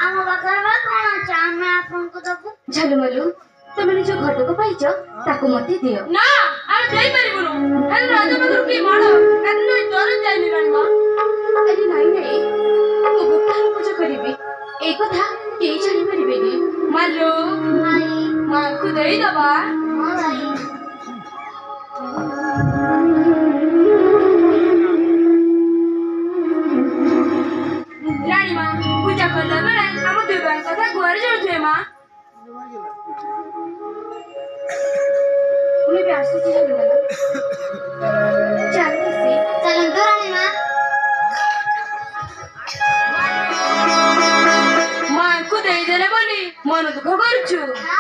ଆମ ପାଖରେ ବା କଣ ଅଛି ଆମେ ଆପଣଙ୍କୁ ଦବୁ। ଝାଲୁମାଲୁ ତମେ ନିଜ ଘଟକୁ ପାଇଛ ତାକୁ ମତେ ଦିଅ। ନା ଆମେ ଦେଇପାରିବୁନୁ। ହେଲେ ରାଜା ପାଖରୁ କି ମାଡ଼ କାରଣ ଡର ଯାଇନି ରାଣୀମା। ଆରେ ନାଇଁ ନାଇଁ ମୁଁ ଗୁପ୍ତାର ପୂଜା କରିବି ଏଇ କଥା କେହି ଜାଣିପାରିବେନି। ମାଲୁ ଭାଇ ମାଙ୍କୁ ଦେଇଦବା। ହଁ ଭାଇ ରାଣୀମା ପୂଜା କଲା ବେଳେ ଆମ ଦୁର୍ଗାଙ୍କ କଥା ଗୁହାରି ଯାଉଥିବେ ମା। ମୁଁ ଏବେ ଆସୁଛି ଝାଲୁମାଲୁ। ଚାଲୁ ସେ ଚାଲନ୍ତୁ ରାଣୀମା। ମାଙ୍କୁ ଦେଇଦେଲେ ବୋଲି ମନ ଦୁଃଖ କରୁଛୁ। ନା